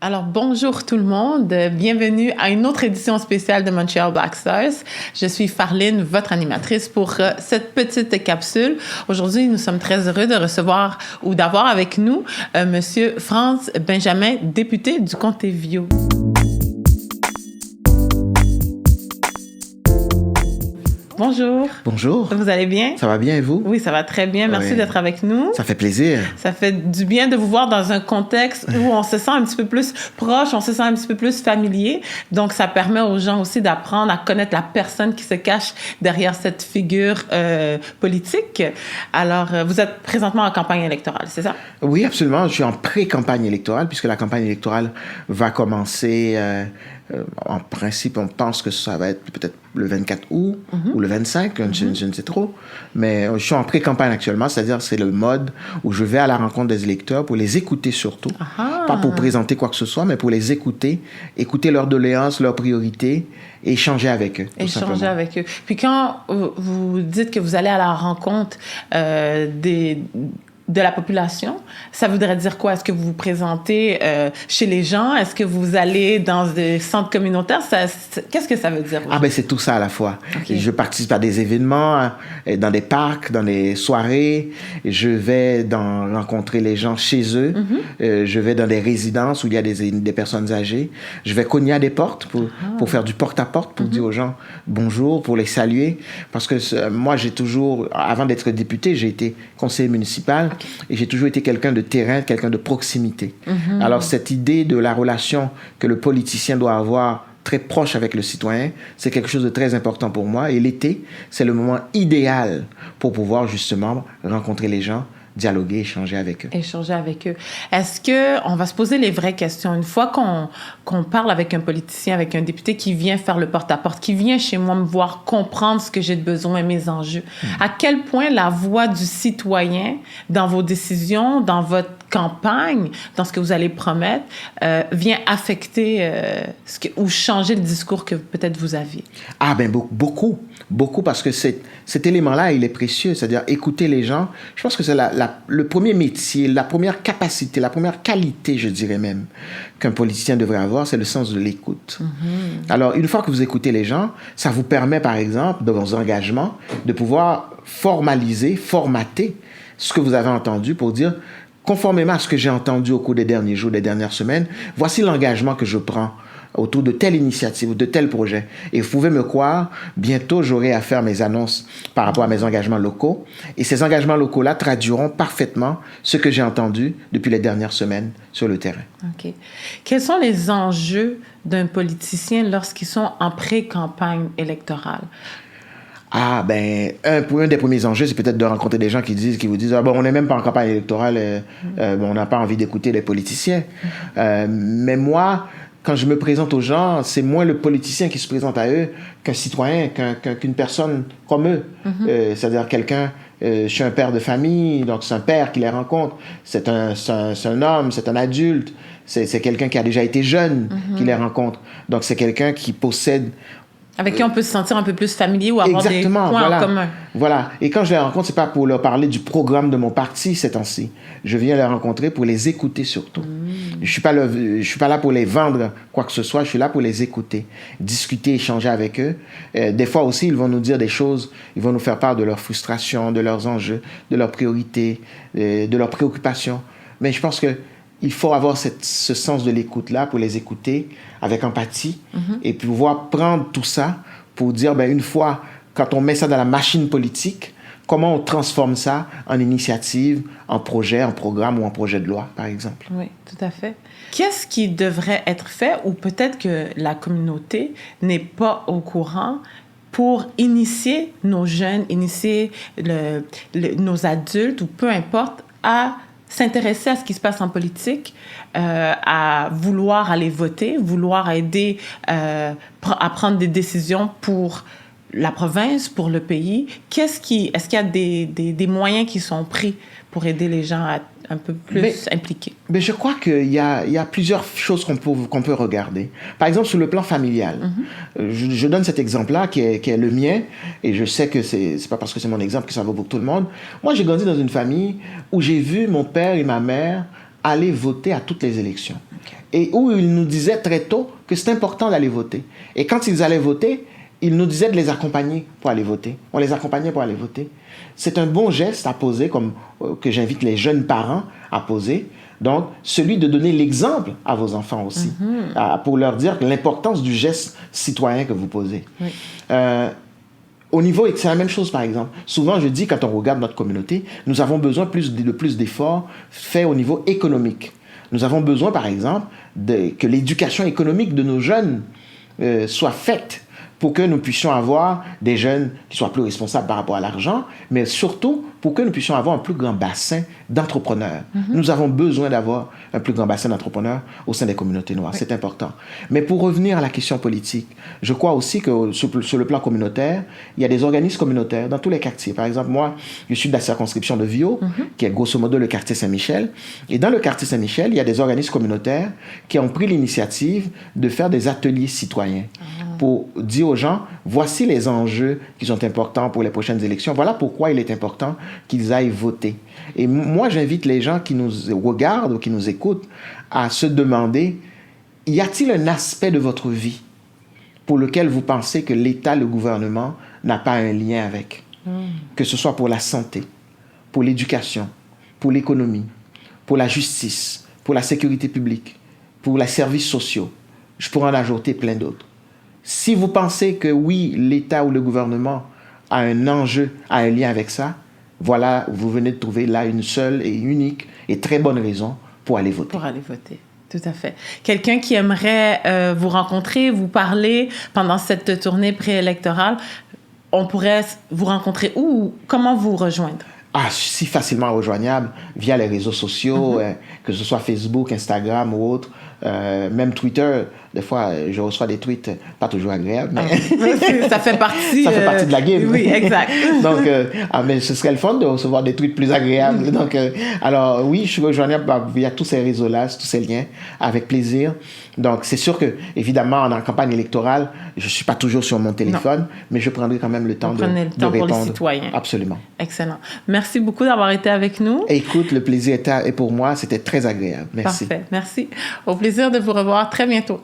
Alors, bonjour tout le monde. Bienvenue à une autre édition spéciale de Montreal Black Stars. Je suis Farline, votre animatrice pour cette petite capsule. Aujourd'hui, nous sommes très heureux de recevoir ou d'avoir avec nous Monsieur Franz Benjamin, député du comté Viau. Bonjour. Bonjour. Vous allez bien? Ça va bien et vous? Oui, ça va très bien. Merci d'être avec nous. Ça fait plaisir. Ça fait du bien de vous voir dans un contexte où on se sent un petit peu plus proche, on se sent un petit peu plus familier. Donc, ça permet aux gens aussi d'apprendre à connaître la personne qui se cache derrière cette figure politique. Alors, vous êtes présentement en campagne électorale, c'est ça? Oui, absolument. Je suis en pré-campagne électorale puisque la campagne électorale va commencer... en principe, on pense que ça va être peut-être le 24 août ou le 25, je ne sais trop. Mais je suis en pré-campagne actuellement, c'est-à-dire c'est le mode où je vais à la rencontre des électeurs pour les écouter surtout. Pas pour présenter quoi que ce soit, mais pour les écouter, écouter leurs doléances, leurs priorités et échanger avec eux. Échanger avec eux. Puis quand vous dites que vous allez à la rencontre de la population, ça voudrait dire quoi? Est-ce que vous vous présentez chez les gens? Est-ce que vous allez dans des centres communautaires? Qu'est-ce que ça veut dire? Ah ben c'est tout ça à la fois. Okay. Je participe à des événements, dans des parcs, dans des soirées. Je vais rencontrer les gens chez eux. Je vais dans des résidences où il y a des personnes âgées. Je vais cogner à des portes pour faire du porte-à-porte, pour dire aux gens bonjour, pour les saluer. Parce que moi, j'ai toujours, avant d'être député, j'ai été conseiller municipal. Et j'ai toujours été quelqu'un de terrain, quelqu'un de proximité. Alors, cette idée de la relation que le politicien doit avoir très proche avec le citoyen, c'est quelque chose de très important pour moi. Et l'été, c'est le moment idéal pour pouvoir justement rencontrer les gens, dialoguer, échanger avec eux. Échanger avec eux. Est-ce qu'on va se poser les vraies questions? Une fois qu'on parle avec un politicien, avec un député qui vient faire le porte-à-porte, qui vient chez moi me voir comprendre ce que j'ai de besoin, mes enjeux, à quel point la voix du citoyen dans vos décisions, dans votre campagne, dans ce que vous allez promettre, vient affecter ou changer le discours que peut-être vous aviez? Ah ben beaucoup, parce que cet élément-là, il est précieux, c'est-à-dire écouter les gens. Je pense que c'est le premier métier, la première capacité, la première qualité, je dirais même, qu'un politicien devrait avoir, c'est le sens de l'écoute. Alors, une fois que vous écoutez les gens, ça vous permet, par exemple, dans vos engagements, de pouvoir formater ce que vous avez entendu pour dire, conformément à ce que j'ai entendu au cours des derniers jours, des dernières semaines, voici l'engagement que je prends autour de telle initiative ou de tel projet. Et vous pouvez me croire, bientôt j'aurai à faire mes annonces par rapport à mes engagements locaux. Et ces engagements locaux-là traduiront parfaitement ce que j'ai entendu depuis les dernières semaines sur le terrain. OK. Quels sont les enjeux d'un politicien lorsqu'ils sont en pré-campagne électorale? Ah, ben, un des premiers enjeux, c'est peut-être de rencontrer des gens qui vous disent, ah bon, on n'est même pas en campagne électorale, on n'a pas envie d'écouter les politiciens. Mais moi, quand je me présente aux gens, c'est moins le politicien qui se présente à eux qu'un citoyen, qu'une personne comme eux. C'est-à-dire quelqu'un, je suis un père de famille, donc c'est un père qui les rencontre. C'est un homme, c'est un adulte, c'est quelqu'un qui a déjà été jeune qui les rencontre. Donc c'est quelqu'un qui possède... Avec qui on peut se sentir un peu plus familier ou avoir des points en commun. Voilà. Et quand je les rencontre, c'est pas pour leur parler du programme de mon parti ces temps-ci. Je viens les rencontrer pour les écouter surtout. Je suis pas là pour les vendre quoi que ce soit. Je suis là pour les écouter, discuter, échanger avec eux. Des fois aussi, ils vont nous dire des choses. Ils vont nous faire part de leurs frustrations, de leurs enjeux, de leurs priorités, de leurs préoccupations. Mais je pense que il faut avoir ce sens de l'écoute-là pour les écouter avec empathie et pouvoir prendre tout ça pour dire, ben, une fois, quand on met ça dans la machine politique, comment on transforme ça en initiative, en projet, en programme ou en projet de loi, par exemple. Oui, tout à fait. Qu'est-ce qui devrait être fait ou peut-être que la communauté n'est pas au courant pour initier nos jeunes, initier nos adultes ou peu importe à s'intéresser à ce qui se passe en politique, à vouloir aller voter, vouloir aider à prendre des décisions pour la province, pour le pays. Est-ce qu'il y a des moyens qui sont pris pour aider les gens à un peu plus impliqués? Mais je crois qu'il y a plusieurs choses qu'on peut regarder. Par exemple, sur le plan familial. Je donne cet exemple-là qui est le mien, et je sais que c'est pas parce que c'est mon exemple que ça vaut pour tout le monde. Moi, j'ai grandi dans une famille où j'ai vu mon père et ma mère aller voter à toutes les élections. Et où ils nous disaient très tôt que c'est important d'aller voter. Et quand ils allaient voter, ils nous disaient de les accompagner pour aller voter. On les accompagnait pour aller voter. C'est un bon geste à poser, comme que j'invite les jeunes parents à poser. Donc, celui de donner l'exemple à vos enfants aussi, pour leur dire l'importance du geste citoyen que vous posez. Oui. Au niveau, c'est la même chose par exemple. Souvent, je dis, quand on regarde notre communauté, nous avons besoin de plus d'efforts faits au niveau économique. Nous avons besoin, par exemple, que l'éducation économique de nos jeunes soit faite pour que nous puissions avoir des jeunes qui soient plus responsables par rapport à l'argent, mais surtout pour que nous puissions avoir un plus grand bassin d'entrepreneurs. Nous avons besoin d'avoir un plus grand bassin d'entrepreneurs au sein des communautés noires. Oui. C'est important. Mais pour revenir à la question politique, je crois aussi que sur le plan communautaire, il y a des organismes communautaires dans tous les quartiers. Par exemple, moi, je suis de la circonscription de Viau, qui est grosso modo le quartier Saint-Michel. Et dans le quartier Saint-Michel, il y a des organismes communautaires qui ont pris l'initiative de faire des ateliers citoyens pour dire aux gens, voici les enjeux qui sont importants pour les prochaines élections. Voilà pourquoi il est important qu'ils aillent voter. Et moi, j'invite les gens qui nous regardent ou qui nous écoutent à se demander, y a-t-il un aspect de votre vie pour lequel vous pensez que l'État, le gouvernement, n'a pas un lien avec? Que ce soit pour la santé, pour l'éducation, pour l'économie, pour la justice, pour la sécurité publique, pour les services sociaux. Je pourrais en ajouter plein d'autres. Si vous pensez que oui, l'État ou le gouvernement a un enjeu, a un lien avec ça, voilà, vous venez de trouver là une seule et unique et très bonne raison pour aller voter. Pour aller voter, tout à fait. Quelqu'un qui aimerait vous rencontrer, vous parler pendant cette tournée préélectorale, on pourrait vous rencontrer où ou comment vous rejoindre? Si facilement rejoignable via les réseaux sociaux, que ce soit Facebook, Instagram ou autre. Même Twitter, des fois, je reçois des tweets pas toujours agréables, mais ça fait partie... ça fait partie de la game. Oui, exact. Donc, mais ce serait le fun de recevoir des tweets plus agréables. Donc, alors, oui, je suis rejoignable via tous ces réseaux-là, tous ces liens, avec plaisir. Donc, c'est sûr que, évidemment, en campagne électorale, je ne suis pas toujours sur mon téléphone, mais je prendrai quand même le temps de répondre. Pour les citoyens. Absolument. Excellent. Merci beaucoup d'avoir été avec nous. Écoute, le plaisir est pour moi. C'était très agréable. Merci. Parfait. Merci. Au plaisir de vous revoir très bientôt.